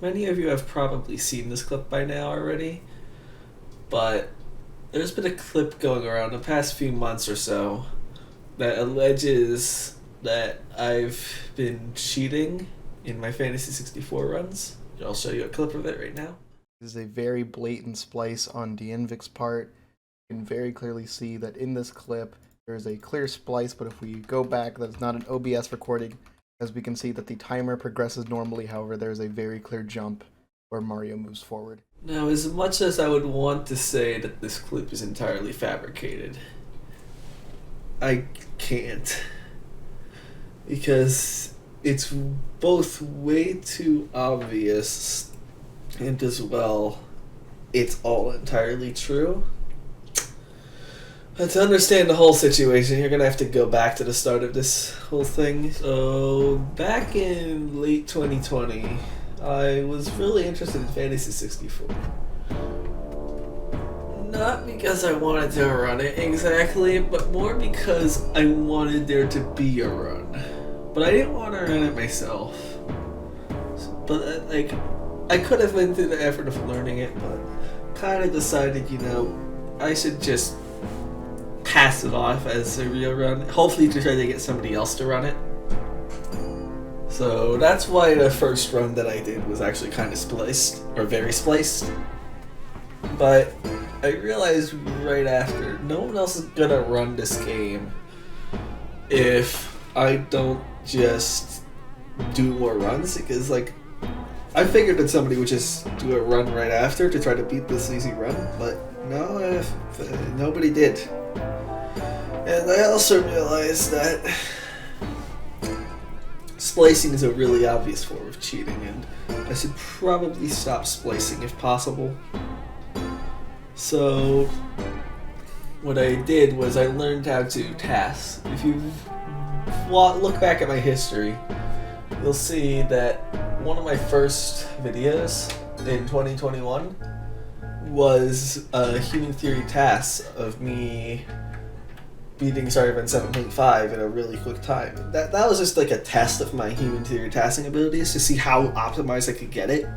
many of you have probably seen this clip by now already, but there's been a clip going around the past few months or so that alleges that I've been cheating in my Fantasy 64 runs. I'll show you a clip of it right now. This is a very blatant splice on DNVIC's part. You can very clearly see that in this clip there is a clear splice, but if we go back, that's not an OBS recording, as we can see that the timer progresses normally. However, there is a very clear jump where Mario moves forward. Now, as much as I would want to say that this clip is entirely fabricated, I can't. Because it's both way too obvious and as well, it's all entirely true. But to understand the whole situation, you're gonna have to go back to the start of this whole thing. So, back in late 2020, I was really interested in Fantasy 64. Not because I wanted to run it exactly, but more because I wanted there to be a run. But I didn't want to run it myself. But, I could have went through the effort of learning it, but kind of decided, I should just pass it off as a real run. Hopefully to try to get somebody else to run it. So that's why the first run that I did was actually kind of spliced, or very spliced. But I realized right after, no one else is gonna run this game if I don't just do more runs, because I figured that somebody would just do a run right after to try to beat this easy run, but no, nobody did. And I also realized that splicing is a really obvious form of cheating, and I should probably stop splicing if possible. So what I did was I learned how to task. If you look back at my history, you'll see that one of my first videos in 2021 was a human theory task of me beating Starry Event 7.5 in a really quick time. That was just like a test of my human theory tasking abilities to see how optimized I could get it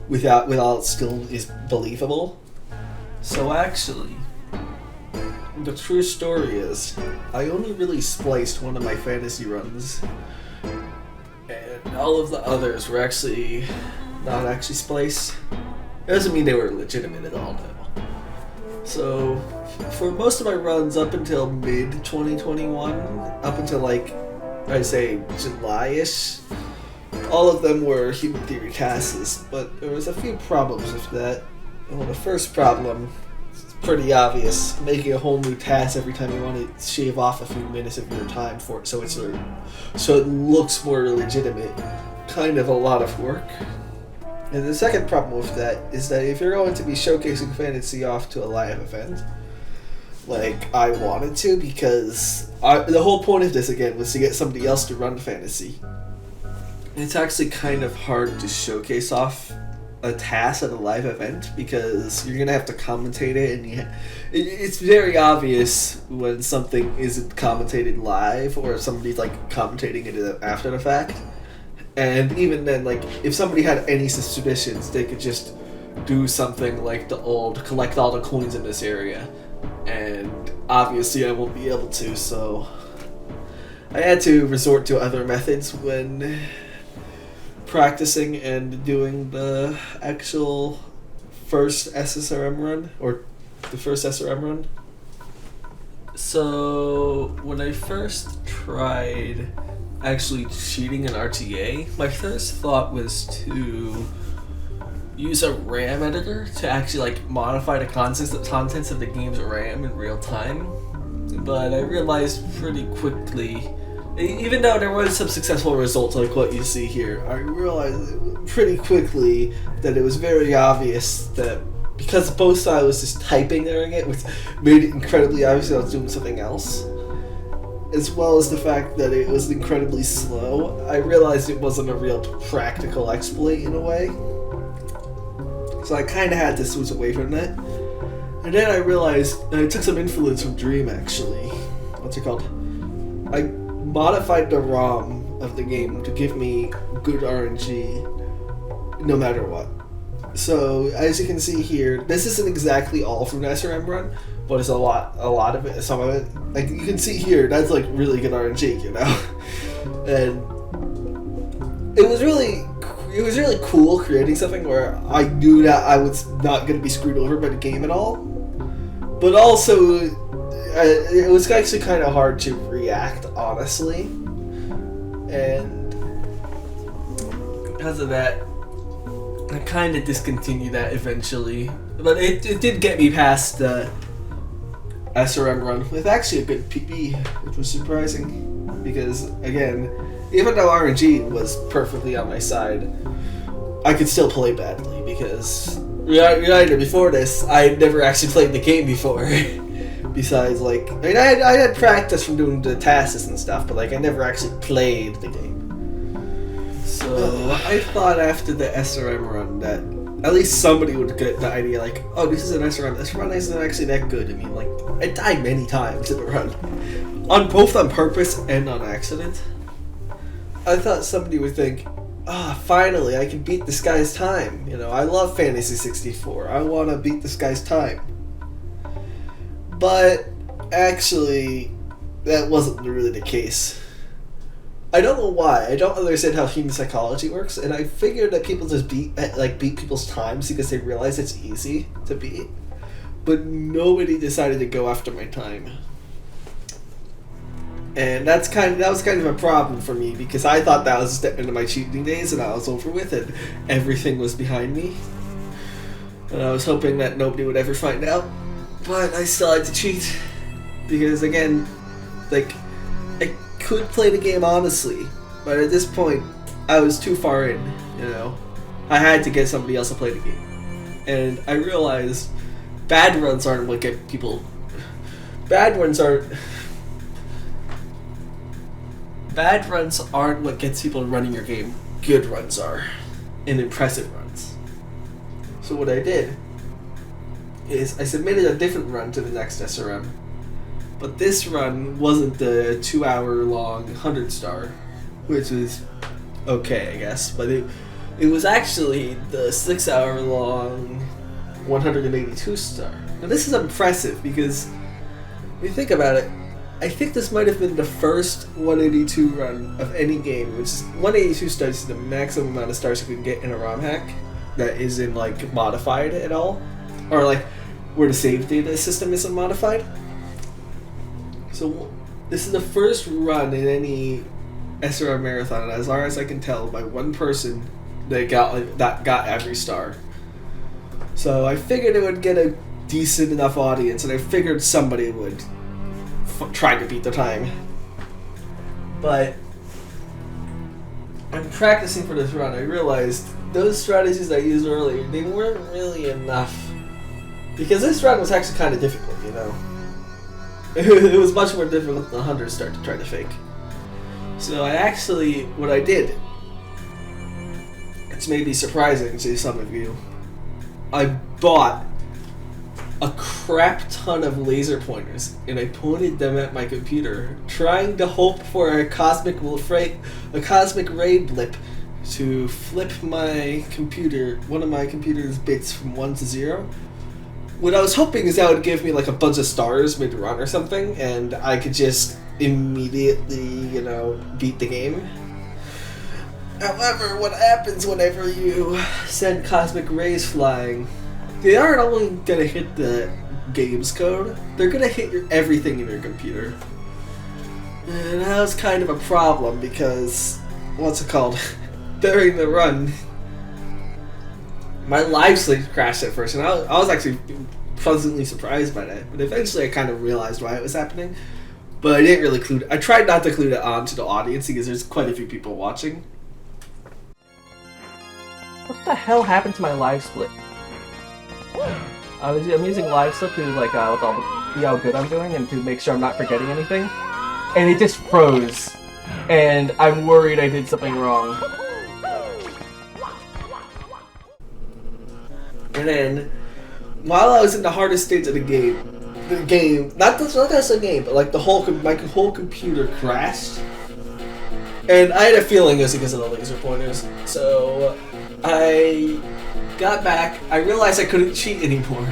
without it still is believable. So actually, the true story is I only really spliced one of my fantasy runs, and all of the others were actually not actually spliced. It doesn't mean they were legitimate at all, though. So, for most of my runs up until mid-2021, up until I'd say July-ish, all of them were human theory casts, but there was a few problems with that. Well, the first problem is pretty obvious. Making a whole new task every time you want to shave off a few minutes of your time for it, so it looks more legitimate. Kind of a lot of work. And the second problem with that is that if you're going to be showcasing fantasy off to a live event, like I wanted to, because the whole point of this again was to get somebody else to run fantasy. It's actually kind of hard to showcase off a task at a live event because you're gonna have to commentate it, and it's very obvious when something isn't commentated live or if somebody's commentating it after the fact. And even then, if somebody had any suspicions, they could just do something like the old collect all the coins in this area, and obviously I won't be able to, so I had to resort to other methods when practicing and doing the actual first SSRM run, or the first SRM run. So when I first tried actually cheating in RTA, my first thought was to use a RAM editor to actually modify the contents of the game's RAM in real time. But I realized pretty quickly, even though there was some successful results like what you see here, I realized pretty quickly that it was very obvious that because both sides was just typing during it, which made it incredibly obvious that I was doing something else, as well as the fact that it was incredibly slow, I realized it wasn't a real practical exploit in a way. So I kind of had to switch away from that. And then I realized, and I took some influence from Dream actually. What's it called? I modified the ROM of the game to give me good RNG no matter what. So as you can see here, this isn't exactly all from the SRM run, but it's a lot of it, some of it. Like you can see here, that's like really good RNG, you know? And it was really cool creating something where I knew that I was not going to be screwed over by the game at all. But also, it was actually kind of hard to react, honestly. And because of that, I kind of discontinued that eventually. But it did get me past the SRM run with actually a good PB, which was surprising. Because, again, even though RNG was perfectly on my side, I could still play badly because reminder, before this, I had never actually played the game before. Besides, like, I mean, I had practice from doing the tasks and stuff, but like I never actually played the game. So I thought after the SRM run that at least somebody would get the idea, like, oh, this is an SRM. This run isn't actually that good. I mean, like, I died many times in the run, both on purpose and on accident. I thought somebody would think, finally, I can beat this guy's time. You know, I love Fantasy 64. I want to beat this guy's time. But actually, that wasn't really the case. I don't know why. I don't understand how human psychology works, and I figured that people just beat people's times because they realize it's easy to beat. But nobody decided to go after my time. And that was kind of a problem for me because I thought that was the end of my cheating days and I was over with and everything was behind me. And I was hoping that nobody would ever find out. But I still had to cheat because, again, like, I could play the game honestly, but at this point I was too far in, you know. I had to get somebody else to play the game. And I realized bad runs aren't what get people... Bad runs aren't what gets people running your game. Good runs are. And impressive runs. So what I did is I submitted a different run to the next SRM. But this run wasn't the 2-hour-long 100-star, which was okay, I guess. But it was actually the 6-hour-long 182-star. Now this is impressive because if you think about it, I think this might have been the first 182 run of any game, which is 182 stars is the maximum amount of stars you can get in a ROM hack that isn't like modified at all, or like where the save data system isn't modified. So this is the first run in any SRM marathon, as far as I can tell, by one person that got every star. So I figured it would get a decent enough audience, and I figured somebody would try to beat the time. But I'm practicing for this run. I realized those strategies I used earlier, they weren't really enough. Because this run was actually kind of difficult, you know. It was much more difficult than 100 start to try to fake. So what I did, it's maybe surprising to some of you, I bought a crap ton of laser pointers and I pointed them at my computer, trying to hope for a cosmic ray blip to flip my computer, one of my computer's bits from 1 to 0. What I was hoping is that would give me like a bunch of stars mid-run or something, and I could just immediately, you know, beat the game. However, what happens whenever you send cosmic rays flying, they aren't only gonna hit the game's code, they're gonna hit everything in your computer. And that was kind of a problem because, during the run, my live sleep crashed at first, and I was actually pleasantly surprised by that. But eventually I kind of realized why it was happening. But I didn't really I tried not to clue it on to the audience because there's quite a few people watching. What the hell happened to my live split? I'm using live slip to like see how good I'm doing and to make sure I'm not forgetting anything. And it just froze. And I'm worried I did something wrong. And then, while I was in the hardest stage of the game, not just the game, but like my whole computer crashed. And I had a feeling it was because of the laser pointers. So I got back. I realized I couldn't cheat anymore.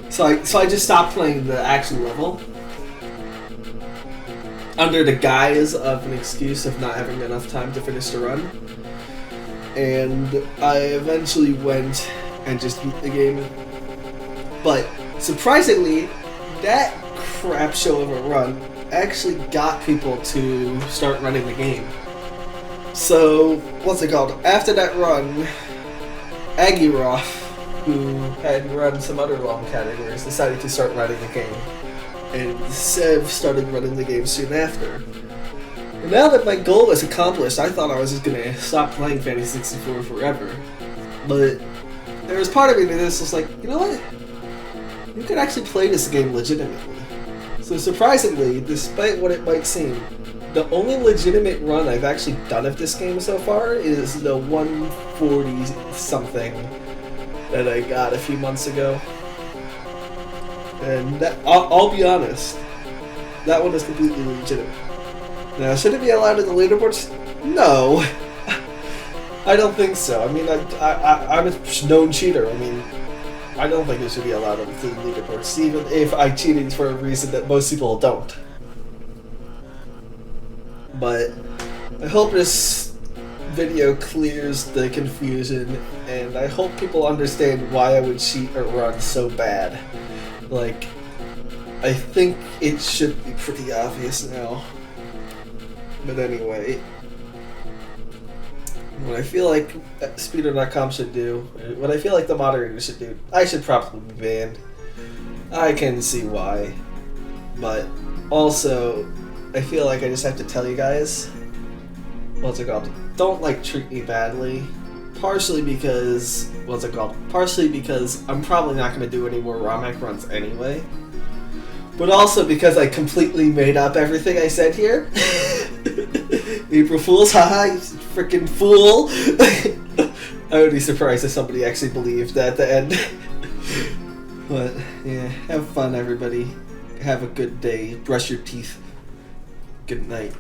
So I just stopped playing the actual level under the guise of an excuse of not having enough time to finish the run. And I eventually went and just beat the game. But surprisingly, that crap show of a run actually got people to start running the game. So, what's it called? After that run, Agiroff, who had run some other long categories, decided to start running the game. And Sev started running the game soon after. And now that my goal was accomplished, I thought I was just gonna stop playing Fantasy 64 forever. But there was part of me that was like, you know what? You could actually play this game legitimately. So surprisingly, despite what it might seem, the only legitimate run I've actually done of this game so far is the 140-something that I got a few months ago. And that, I'll be honest, that one is completely legitimate. Now, should it be allowed in the leaderboards? No. I don't think so. I mean, I'm a known cheater. I mean, I don't think it should be allowed in the leaderboards, even if I cheated for a reason that most people don't. But I hope this video clears the confusion, and I hope people understand why I would cheat or run so bad. Like, I think it should be pretty obvious now. But anyway, what I feel like Speeder.com should do, what I feel like the moderators should do, I should probably be banned. I can see why. But also, I feel like I just have to tell you guys, what's it called? Don't like treat me badly. Partially because, partially because I'm probably not going to do any more ROMhack runs anyway. But also because I completely made up everything I said here. April Fools, haha, you freaking fool. I would be surprised if somebody actually believed that at the end. But, yeah, have fun everybody. Have a good day. Brush your teeth. Good night.